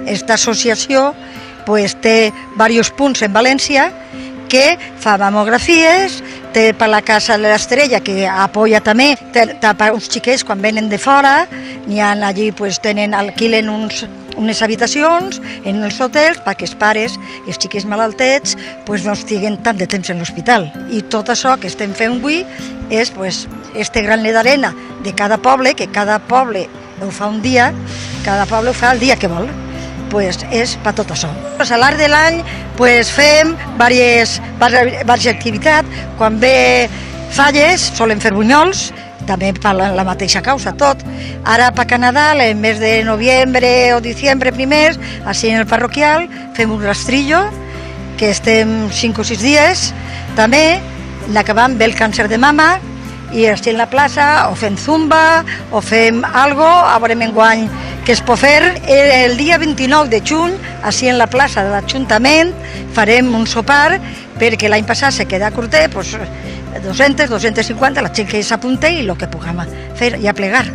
Esta associació té diversos punts en València que fa mamografies, té per la Casa de l'Estrella, que apoya també, té per uns xiquets quan venen de fora, allí alquilen unes habitacions en els hotels perquè els pares i els xiquets malaltets no estiguen tant de temps en l'hospital. I tot això que estem fent avui és este granet d'arena de cada poble, que cada poble ho fa un dia, cada poble ho fa el dia que vol. És per tot això. A l'arc de l'any fem diverses activitats. Quan ve falles solen fer bunyols, també per la mateixa causa tot. Ara per Canadà, el mes de novembre o diciembre primers, així en el parroquial, fem un rastrillo, que estem 5 o 6 dies. També l'acabam ve el càncer de mama, i així en la plaça o fem zumba o fem algo, a veurem enguany que es pot fer. El dia 29 de juny, així en la plaça de l'Ajuntament, farem un sopar, perquè l'any passat se queda curtet, 200, 250, la gent que s'apunta i el que puguem fer i a plegar.